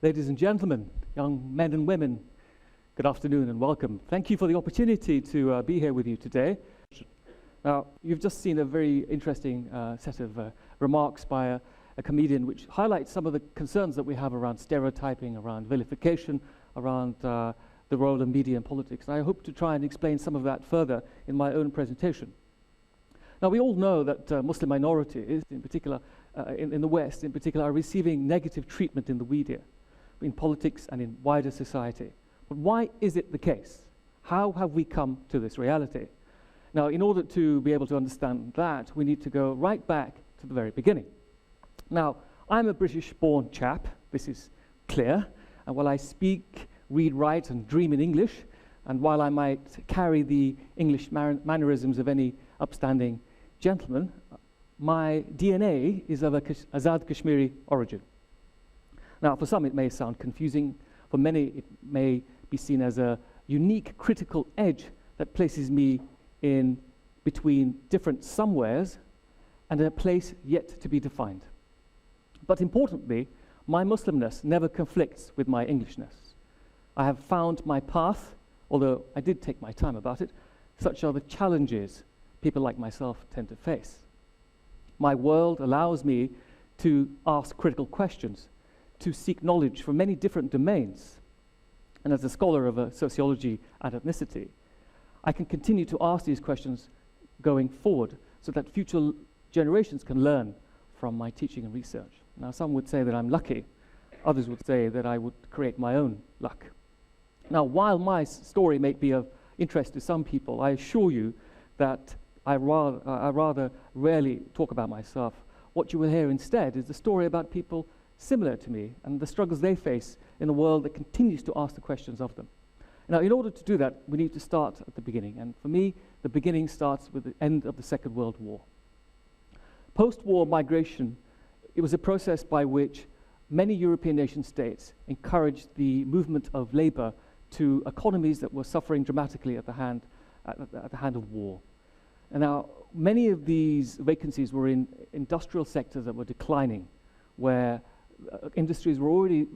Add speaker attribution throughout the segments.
Speaker 1: Ladies and gentlemen, young men and women, good afternoon and welcome. Thank you for the opportunity to be here with you today. Now, you've just seen a very interesting set of remarks by a comedian which highlights some of the concerns that we have around stereotyping, around vilification, around the role of media and politics. And I hope to try and explain some of that further in my own presentation. Now, we all know that Muslim minorities, in particular, in the West, in particular, are receiving negative treatment in the media, in politics and in wider society. But why is it the case? How have we come to this reality? Now, in order to be able to understand that, we need to go right back to the very beginning. Now, I'm a British-born chap, this is clear, and while I speak, read, write, and dream in English, and while I might carry the English mannerisms of any upstanding gentleman, my DNA is of Azad Kashmiri origin. Now, for some it may sound confusing, for many it may be seen as a unique critical edge that places me in between different somewheres and a place yet to be defined. But importantly, my Muslimness never conflicts with my Englishness. I have found my path, although I did take my time about it. Such are the challenges people like myself tend to face. My world allows me to ask critical questions, to seek knowledge from many different domains. And as a scholar of sociology and ethnicity, I can continue to ask these questions going forward so that future generations can learn from my teaching and research. Now, some would say that I'm lucky. Others would say that I would create my own luck. Now, while my story may be of interest to some people, I assure you that I rather rarely talk about myself. What you will hear instead is the story about people similar to me and the struggles they face in a world that continues to ask the questions of them. Now, in order to do that, we need to start at the beginning. And for me, the beginning starts with the end of the Second World War. Post-war migration, it was a process by which many European nation states encouraged the movement of labor to economies that were suffering dramatically at the hand of war. And now, many of these vacancies were in industrial sectors that were declining, where industries were already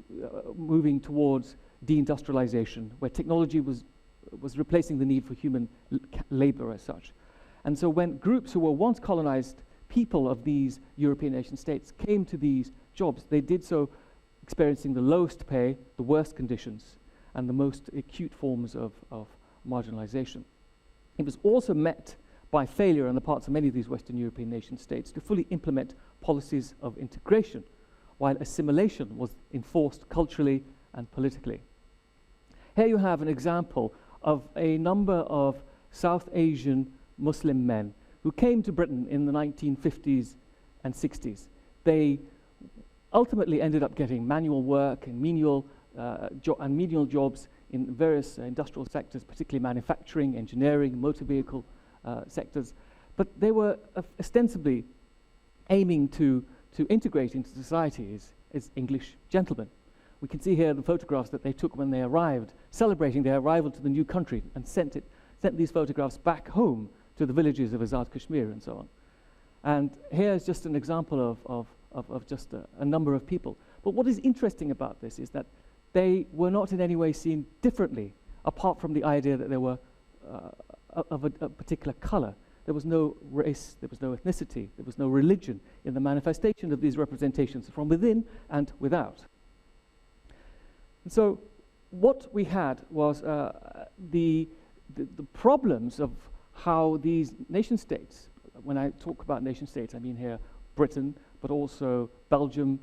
Speaker 1: moving towards deindustrialization, where technology was replacing the need for human labor as such. And so when groups who were once colonized people of these European nation states came to these jobs, they did so experiencing the lowest pay, the worst conditions, and the most acute forms of marginalization. It was also met by failure on the parts of many of these Western European nation states to fully implement policies of integration, while assimilation was enforced culturally and politically. Here you have an example of a number of South Asian Muslim men who came to Britain in the 1950s and 60s. They ultimately ended up getting manual work and menial jobs in various industrial sectors, particularly manufacturing, engineering, motor vehicle sectors. But they were ostensibly aiming to integrate into society as English gentlemen. We can see here the photographs that they took when they arrived, celebrating their arrival to the new country, and sent these photographs back home to the villages of Azad Kashmir and so on. And here's just an example of just a number of people. But what is interesting about this is that they were not in any way seen differently, apart from the idea that they were of a particular color. There was no race, there was no ethnicity, there was no religion in the manifestation of these representations from within and without. And so what we had was the problems of how these nation states, when I talk about nation states, I mean here Britain, but also Belgium,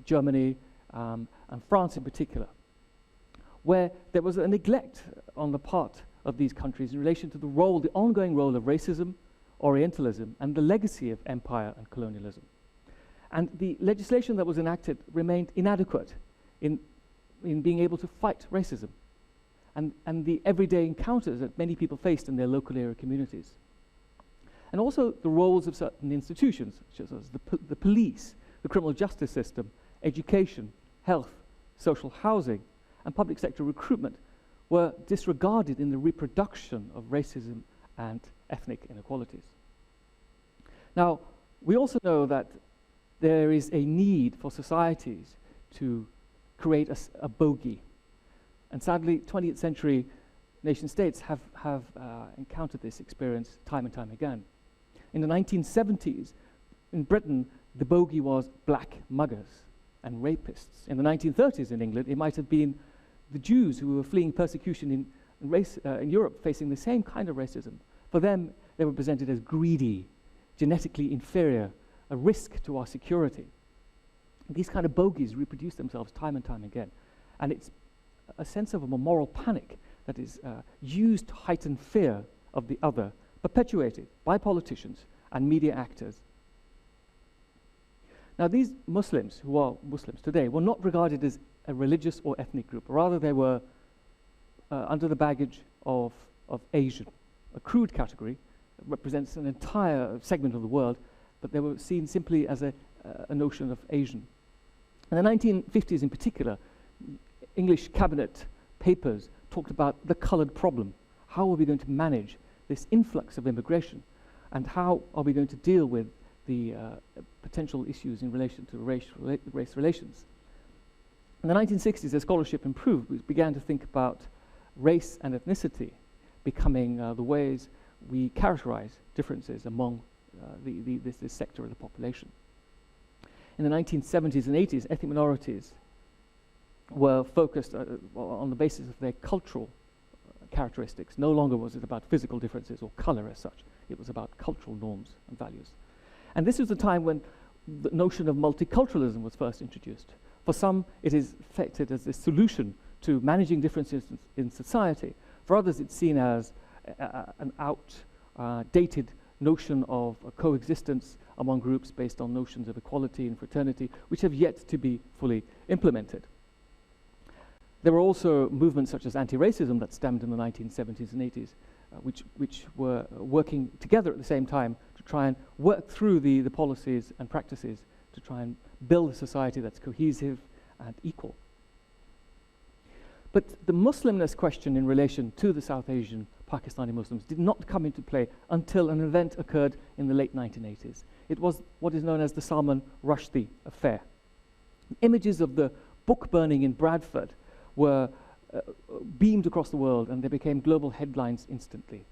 Speaker 1: Germany, and France in particular, where there was a neglect on the part of these countries in relation to the ongoing role of racism, Orientalism, and the legacy of empire and colonialism. And the legislation that was enacted remained inadequate in being able to fight racism and the everyday encounters that many people faced in their local area communities. And also the roles of certain institutions, such as the police, the criminal justice system, education, health, social housing, and public sector recruitment were disregarded in the reproduction of racism and ethnic inequalities. Now, we also know that there is a need for societies to create a bogey. And sadly, 20th century nation states have encountered this experience time and time again. In the 1970s, in Britain, the bogey was black muggers and rapists. In the 1930s in England, it might have been the Jews who were fleeing persecution in Europe, facing the same kind of racism. For them, they were presented as greedy, genetically inferior, a risk to our security. These kind of bogeys reproduce themselves time and time again. And it's a sense of a moral panic that is used to heighten fear of the other, perpetuated by politicians and media actors. Now, these Muslims, who are Muslims today, were not regarded as a religious or ethnic group. Rather, they were under the baggage of Asian, a crude category that represents an entire segment of the world, but they were seen simply as a notion of Asian. In the 1950s in particular, English cabinet papers talked about the coloured problem. How are we going to manage this influx of immigration? And how are we going to deal with the potential issues in relation to race relations? In the 1960s, as scholarship improved, we began to think about race and ethnicity becoming the ways we characterize differences among this sector of the population. In the 1970s and 80s, ethnic minorities were focused on the basis of their cultural characteristics. No longer was it about physical differences or color as such. It was about cultural norms and values. And this was the time when the notion of multiculturalism was first introduced. For some, it is affected as a solution to managing differences in society. For others, it's seen as an outdated notion of a coexistence among groups based on notions of equality and fraternity, which have yet to be fully implemented. There were also movements such as anti-racism that stemmed in the 1970s and 80s, which were working together at the same time to try and work through the policies and practices to try and build a society that's cohesive and equal. But the Muslimness question in relation to the South Asian Pakistani Muslims did not come into play until an event occurred in the late 1980s. It was what is known as the Salman Rushdie affair. Images of the book burning in Bradford were beamed across the world, and they became global headlines instantly.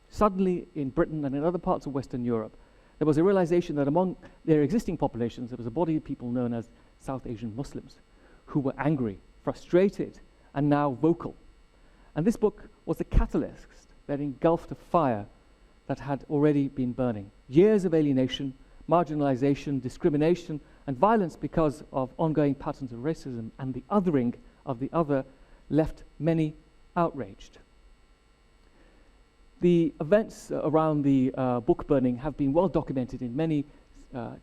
Speaker 1: Suddenly, in Britain and in other parts of Western Europe, there was a realization that among their existing populations, there was a body of people known as South Asian Muslims who were angry, frustrated, and now vocal. And this book was the catalyst that engulfed a fire that had already been burning. Years of alienation, marginalization, discrimination, and violence because of ongoing patterns of racism and the othering of the other left many outraged. The events around the book burning have been well documented in many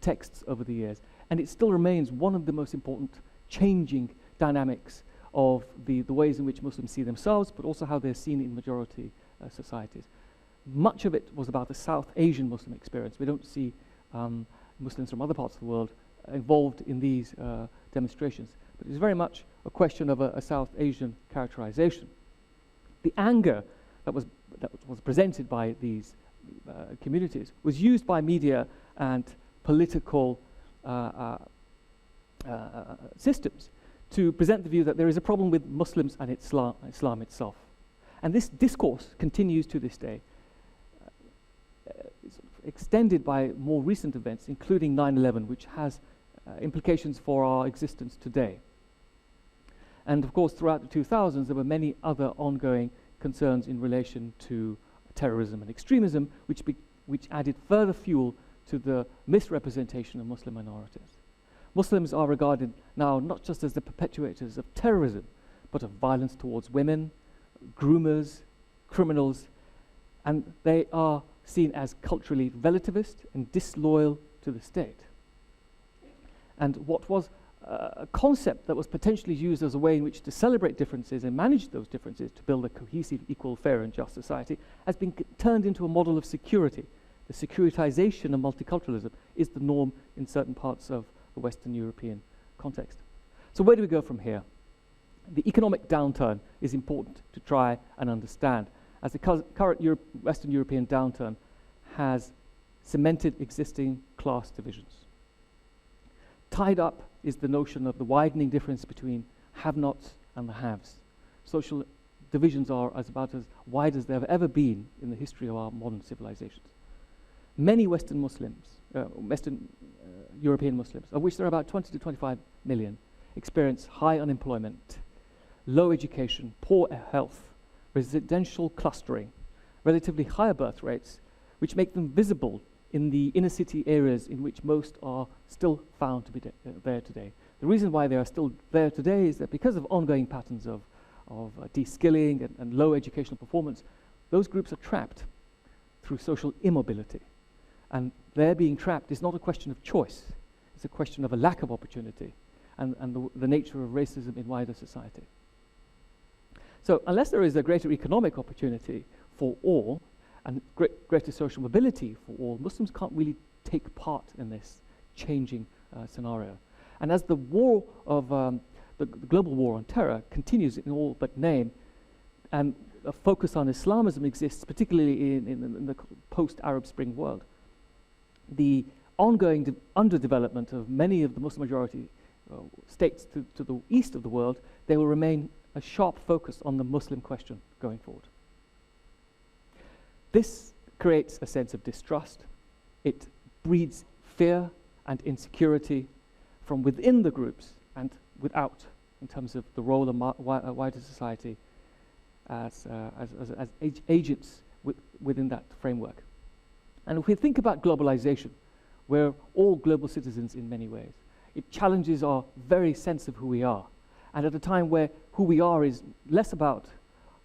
Speaker 1: texts over the years, and it still remains one of the most important changing dynamics of the ways in which Muslims see themselves, but also how they're seen in majority societies. Much of it was about the South Asian Muslim experience. We don't see Muslims from other parts of the world involved in these demonstrations, but it's very much a question of a South Asian characterization. The anger that was presented by these communities was used by media and political systems to present the view that there is a problem with Muslims and Islam itself. And this discourse continues to this day, extended by more recent events, including 9/11, which has implications for our existence today. And of course, throughout the 2000s, there were many other ongoing concerns in relation to terrorism and extremism, which added further fuel to the misrepresentation of Muslim minorities. Muslims are regarded now not just as the perpetuators of terrorism, but of violence towards women, groomers, criminals, and they are seen as culturally relativist and disloyal to the state. And what was a concept that was potentially used as a way in which to celebrate differences and manage those differences to build a cohesive, equal, fair and just society has been turned into a model of security. The securitization of multiculturalism is the norm in certain parts of the Western European context. So where do we go from here? The economic downturn is important to try and understand, as the current Western European downturn has cemented existing class divisions. Tied up is the notion of the widening difference between have-nots and the haves. Social divisions are about as wide as there have ever been in the history of our modern civilizations. Many Western Muslims, European Muslims, of which there are about 20 to 25 million, experience high unemployment, low education, poor health, residential clustering, relatively higher birth rates, which make them visible in the inner city areas in which most are still found to be there today. The reason why they are still there today is that because of ongoing patterns of de-skilling and low educational performance, those groups are trapped through social immobility. And their being trapped is not a question of choice, it's a question of a lack of opportunity and the nature of racism in wider society. So unless there is a greater economic opportunity for all and greater social mobility for all, Muslims can't really take part in this changing scenario. And as the war of the global war on terror continues in all but name, and a focus on Islamism exists, particularly in the post-Arab Spring world, the ongoing underdevelopment of many of the Muslim majority states to the east of the world, they will remain a sharp focus on the Muslim question going forward. This creates a sense of distrust. It breeds fear and insecurity from within the groups and without, in terms of the role of wider society as agents within that framework. And if we think about globalization, we're all global citizens in many ways. It challenges our very sense of who we are. And at a time where who we are is less about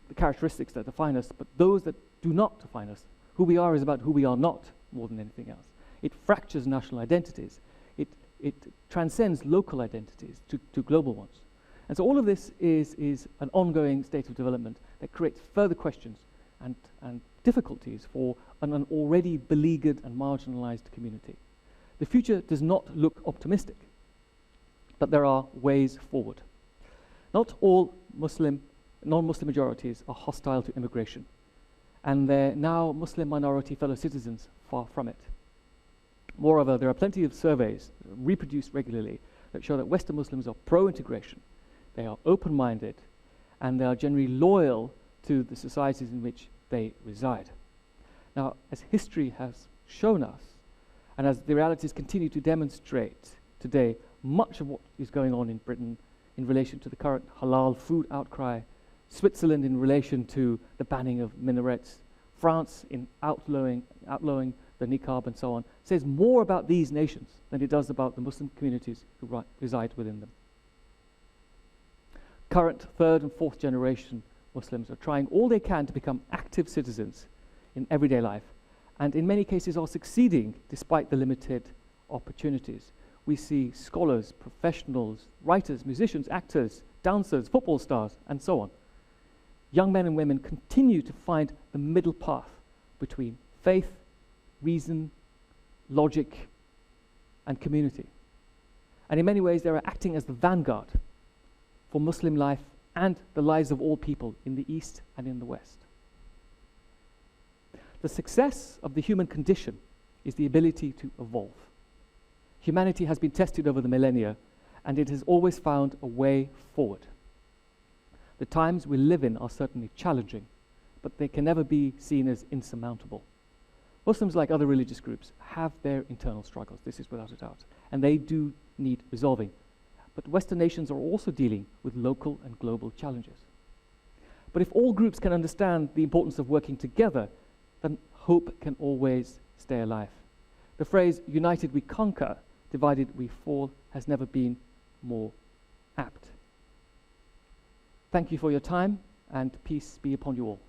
Speaker 1: the characteristics that define us, but those that do not define us. Who we are is about who we are not more than anything else. It fractures national identities. It transcends local identities to global ones. And so all of this is an ongoing state of development that creates further questions and difficulties for an already beleaguered and marginalized community. The future does not look optimistic, but there are ways forward. Not all non-Muslim majorities are hostile to immigration, and they're now Muslim minority fellow citizens far from it. Moreover, there are plenty of surveys reproduced regularly that show that Western Muslims are pro-integration, they are open-minded, and they are generally loyal to the societies in which they reside. Now, as history has shown us, and as the realities continue to demonstrate today, much of what is going on in Britain in relation to the current halal food outcry, Switzerland in relation to the banning of minarets, France in outlawing the niqab and so on, says more about these nations than it does about the Muslim communities who reside within them. Current third and fourth generation Muslims are trying all they can to become active citizens in everyday life, and in many cases are succeeding despite the limited opportunities. We see scholars, professionals, writers, musicians, actors, dancers, football stars, and so on. Young men and women continue to find the middle path between faith, reason, logic, and community. And in many ways, they are acting as the vanguard for Muslim life and the lives of all people in the East and in the West. The success of the human condition is the ability to evolve. Humanity has been tested over the millennia, and it has always found a way forward. The times we live in are certainly challenging, but they can never be seen as insurmountable. Muslims, like other religious groups, have their internal struggles, this is without a doubt, and they do need resolving. But Western nations are also dealing with local and global challenges. But if all groups can understand the importance of working together, then hope can always stay alive. The phrase, united we conquer, divided we fall, has never been more apt. Thank you for your time, and peace be upon you all.